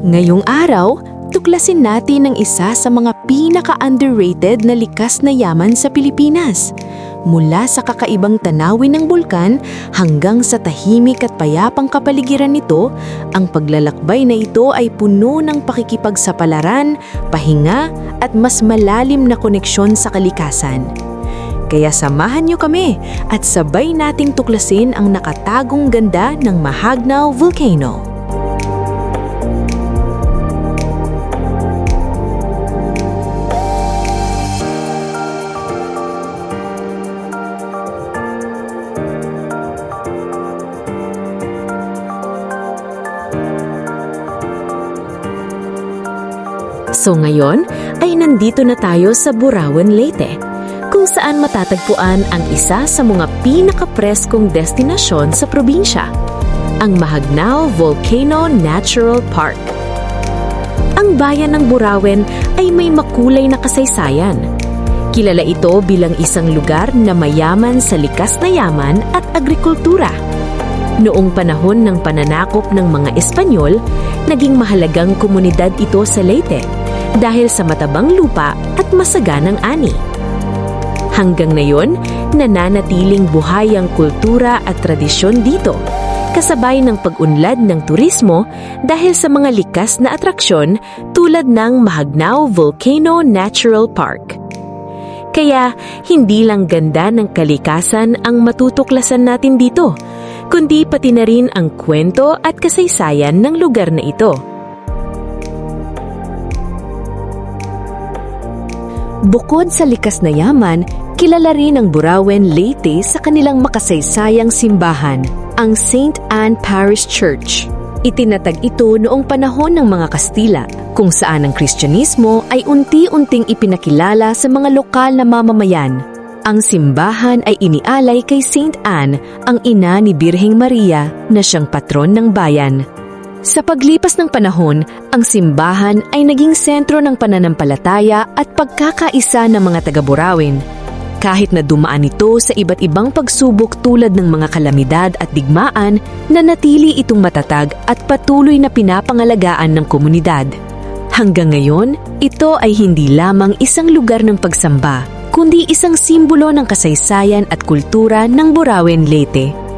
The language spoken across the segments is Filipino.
Ngayong araw, tuklasin natin ang isa sa mga pinaka-underrated na likas na yaman sa Pilipinas. Mula sa kakaibang tanawin ng bulkan hanggang sa tahimik at payapang kapaligiran nito, ang paglalakbay na ito ay puno ng pakikipagsapalaran, pahinga at mas malalim na koneksyon sa kalikasan. Kaya samahan niyo kami at sabay nating tuklasin ang nakatagong ganda ng Mahagnao Volcano. So ngayon ay nandito na tayo sa Burauen, Leyte, kung saan matatagpuan ang isa sa mga pinakapreskong destinasyon sa probinsya, ang Mahagnao Volcano Natural Park. Ang bayan ng Burauen ay may makulay na kasaysayan. Kilala ito bilang isang lugar na mayaman sa likas na yaman at agrikultura. Noong panahon ng pananakop ng mga Espanyol, naging mahalagang komunidad ito sa Leyte dahil sa matabang lupa at masaganang ani. Hanggang ngayon, nananatiling buhay ang kultura at tradisyon dito, kasabay ng pag-unlad ng turismo dahil sa mga likas na atraksyon tulad ng Mahagnao Volcano Natural Park. Kaya, hindi lang ganda ng kalikasan ang matutuklasan natin dito, kundi pati na rin ang kwento at kasaysayan ng lugar na ito. Bukod sa likas na yaman, kilala rin ang Burauen, Leyte sa kanilang makasaysayang simbahan, ang St. Anne Parish Church. Itinatag ito noong panahon ng mga Kastila, kung saan ang Kristyanismo ay unti-unting ipinakilala sa mga lokal na mamamayan. Ang simbahan ay inialay kay St. Anne, ang ina ni Birheng Maria na siyang patron ng bayan. Sa paglipas ng panahon, ang simbahan ay naging sentro ng pananampalataya at pagkakaisa ng mga taga-Burauen. Kahit na dumaan ito sa iba't ibang pagsubok tulad ng mga kalamidad at digmaan, nanatili itong matatag at patuloy na pinapangalagaan ng komunidad. Hanggang ngayon, ito ay hindi lamang isang lugar ng pagsamba, kundi isang simbolo ng kasaysayan at kultura ng Burauen, Leyte.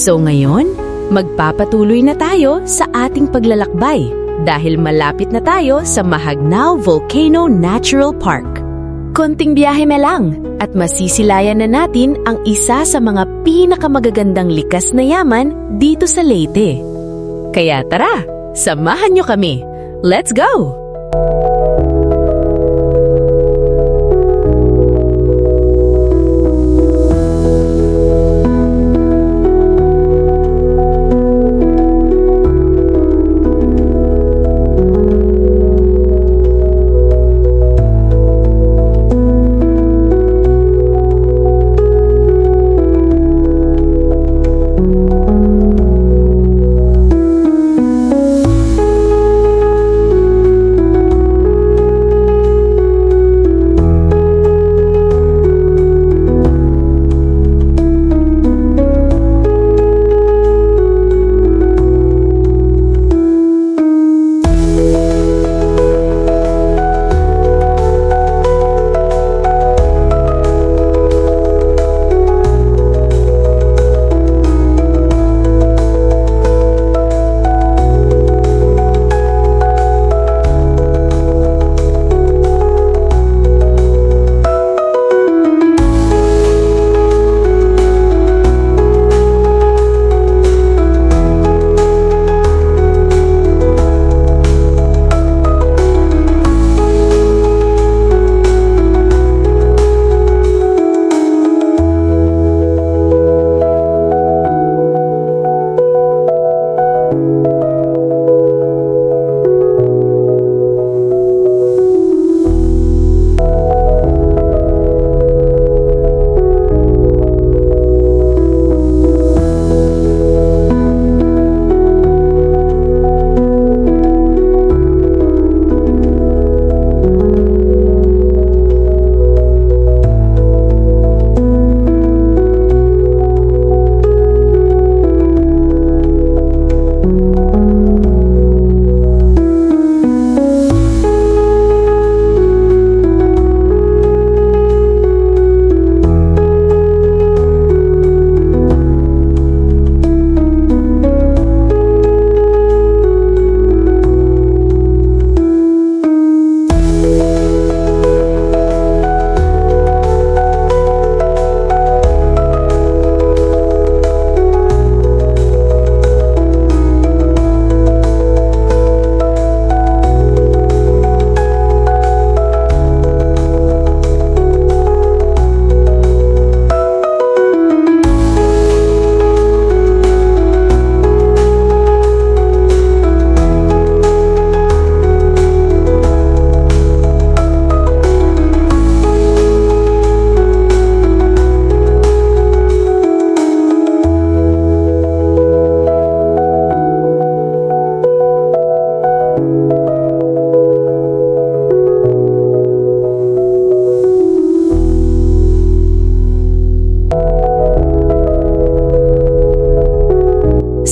So ngayon, magpapatuloy na tayo sa ating paglalakbay dahil malapit na tayo sa Mahagnao Volcano Natural Park. Konting biyahe na lang at masisilayan na natin ang isa sa mga pinakamagagandang likas na yaman dito sa Leyte. Kaya tara, samahan niyo kami. Let's go!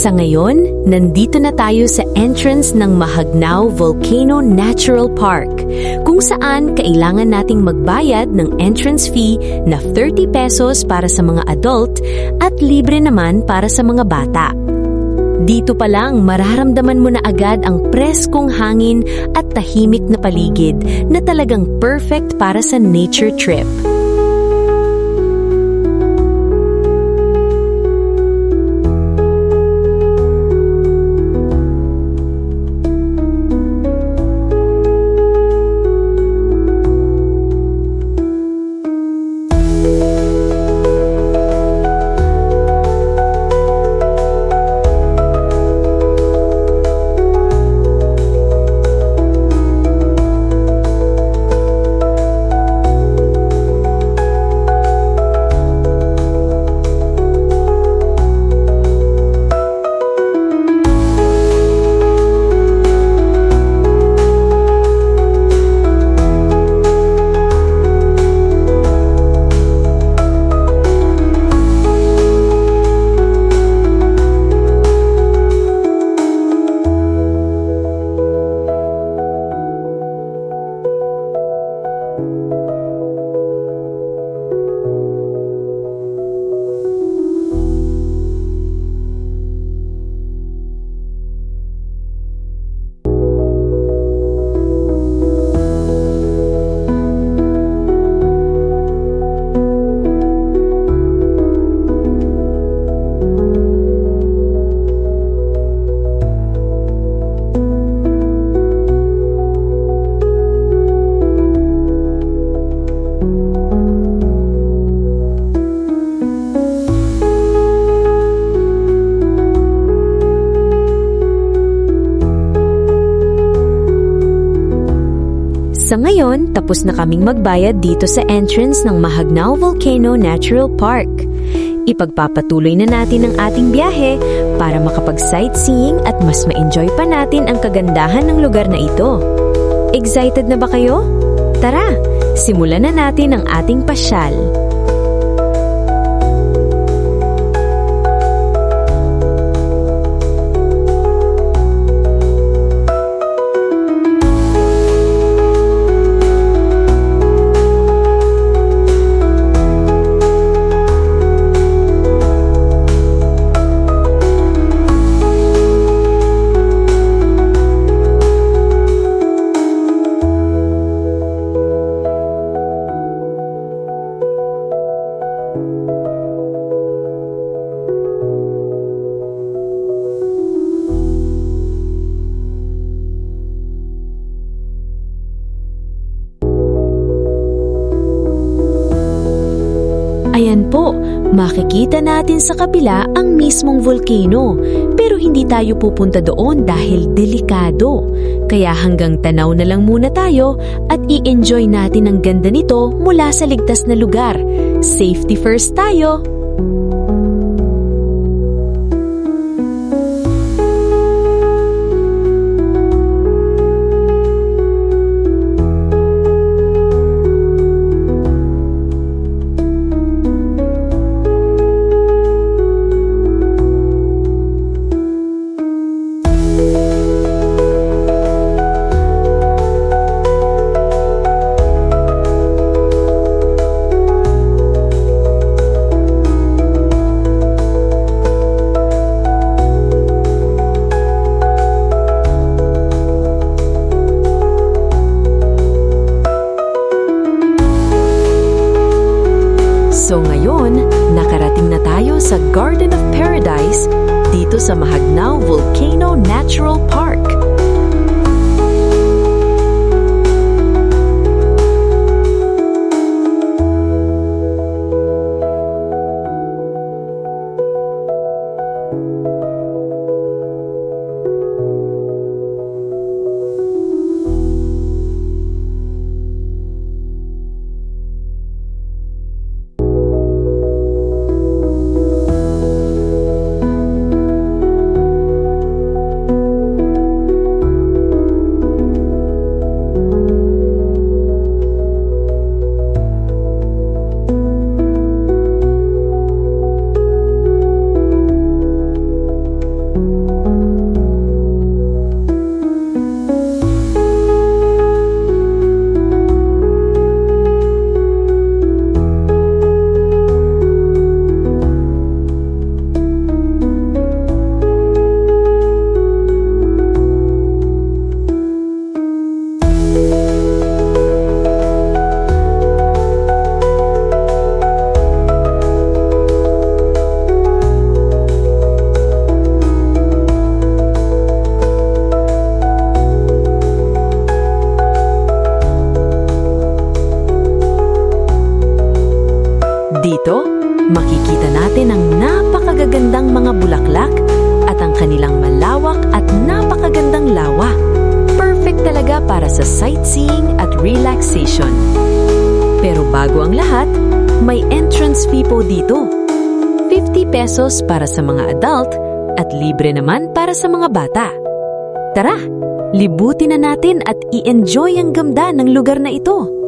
Sa ngayon, nandito na tayo sa entrance ng Mahagnao Volcano Natural Park, kung saan kailangan nating magbayad ng entrance fee na 30 pesos para sa mga adult at libre naman para sa mga bata. Dito pa lang mararamdaman mo na agad ang preskong hangin at tahimik na paligid na talagang perfect para sa nature trip. Sa ngayon, tapos na kaming magbayad dito sa entrance ng Mahagnao Volcano Natural Park. Ipagpapatuloy na natin ang ating biyahe para makapag-sightseeing at mas ma-enjoy pa natin ang kagandahan ng lugar na ito. Excited na ba kayo? Tara, simulan na natin ang ating pasyal. Ayan po, makikita natin sa kabila ang mismong volcano, pero hindi tayo pupunta doon dahil delikado. Kaya hanggang tanaw na lang muna tayo at i-enjoy natin ang ganda nito mula sa ligtas na lugar. Safety first tayo! So ngayon, nakarating na tayo sa Garden of Paradise dito sa Mahagnao Volcano Natural Park. Makikita natin ang napakagagandang mga bulaklak at ang kanilang malawak at napakagandang lawa. Perfect talaga para sa sightseeing at relaxation. Pero bago ang lahat, may entrance fee po dito. 50 pesos para sa mga adult at libre naman para sa mga bata. Tara, libutin na natin at i-enjoy ang ganda ng lugar na ito.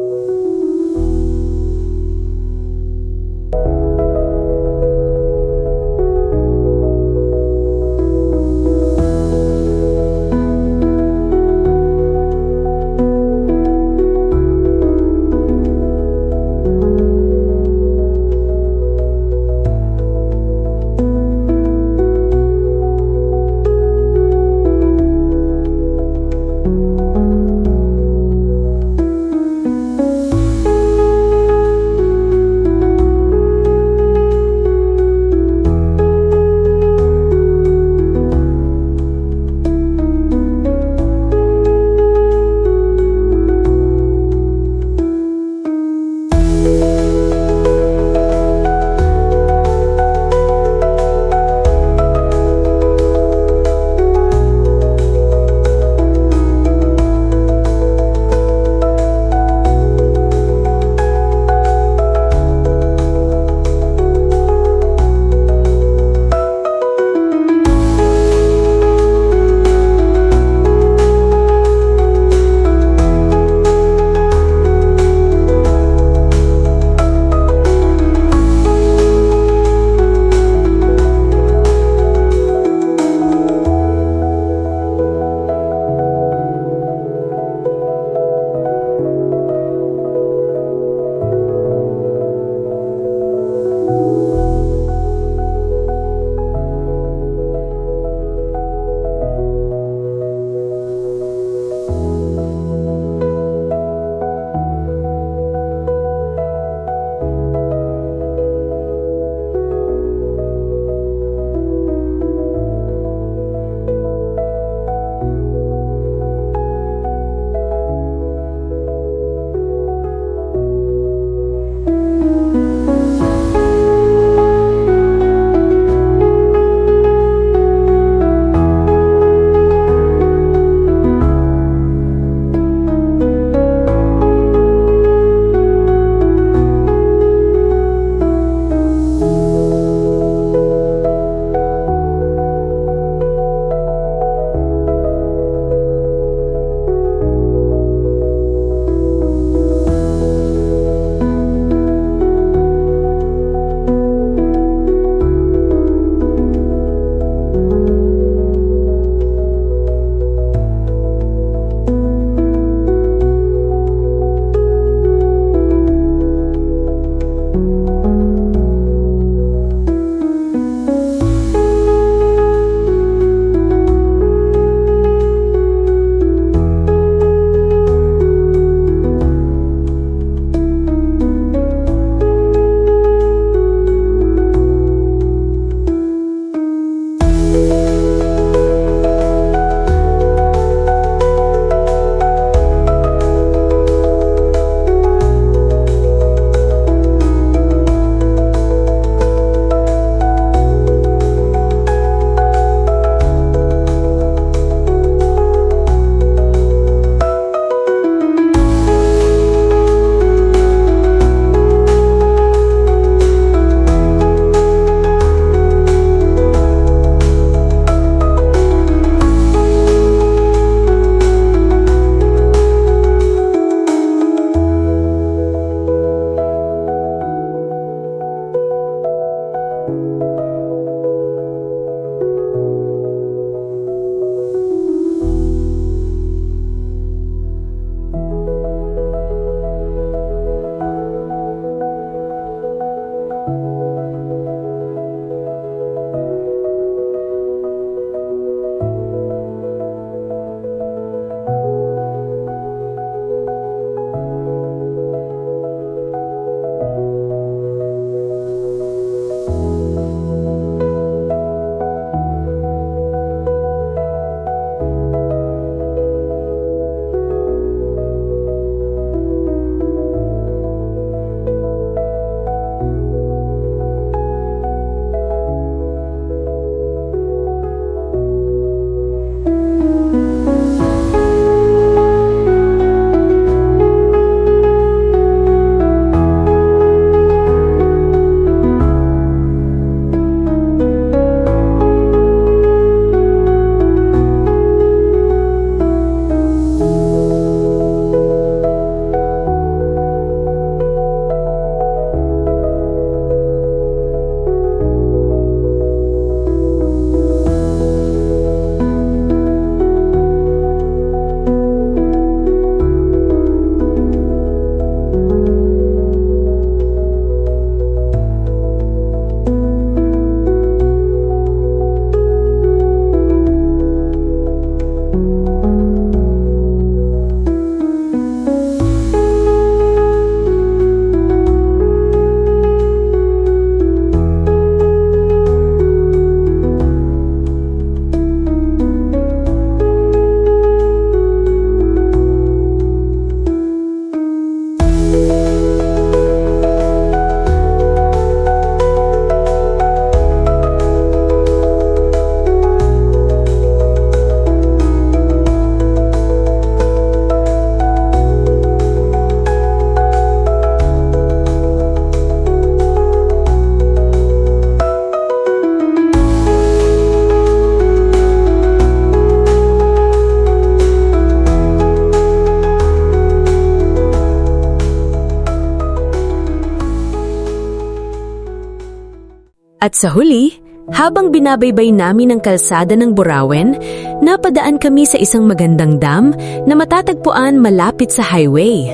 At sa huli, habang binabaybay namin ang kalsada ng Burauen, napadaan kami sa isang magandang dam na matatagpuan malapit sa highway.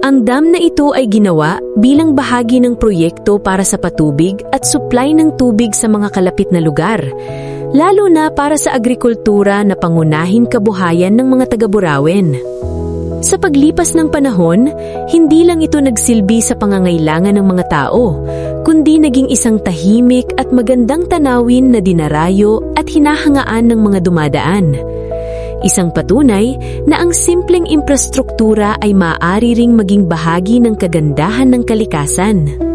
Ang dam na ito ay ginawa bilang bahagi ng proyekto para sa patubig at supply ng tubig sa mga kalapit na lugar, lalo na para sa agrikultura na pangunahing kabuhayan ng mga taga-Burauen. Sa paglipas ng panahon, hindi lang ito nagsilbi sa pangangailangan ng mga tao, kundi naging isang tahimik at magandang tanawin na dinarayo at hinahangaan ng mga dumadaan. Isang patunay na ang simpleng infrastruktura ay maaari ring maging bahagi ng kagandahan ng kalikasan.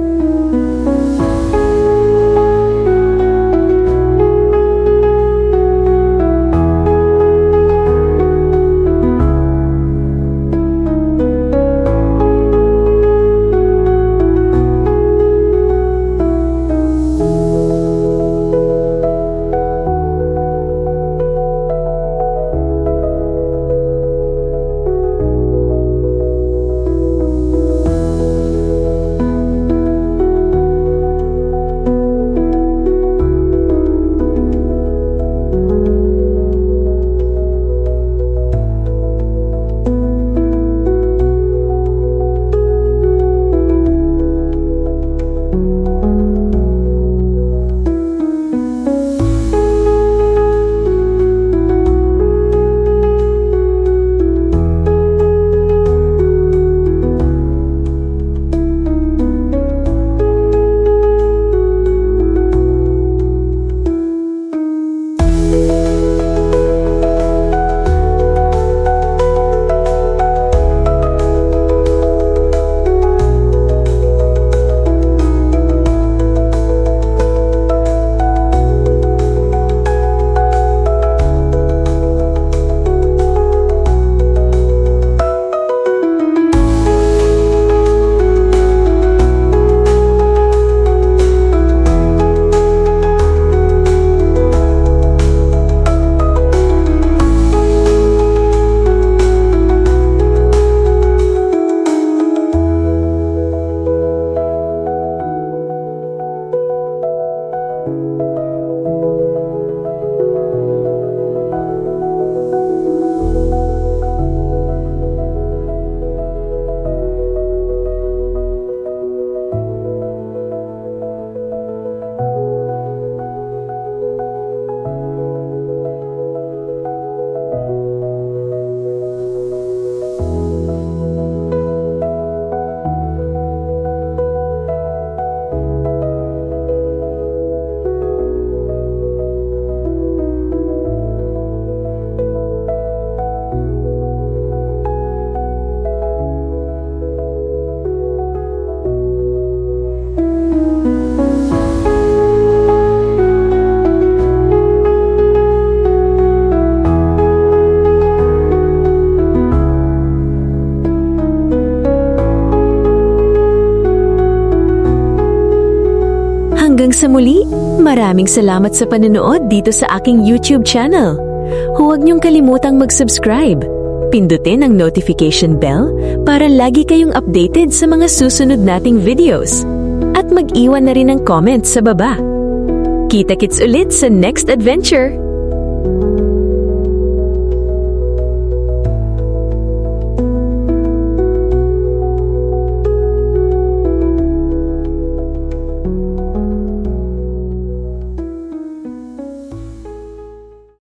Hanggang sa muli, maraming salamat sa panonood dito sa aking YouTube channel. Huwag niyong kalimutang mag-subscribe. Pindutin ang notification bell para lagi kayong updated sa mga susunod nating videos. At mag-iwan na rin ng comments sa baba. Kita-kits ulit sa next adventure!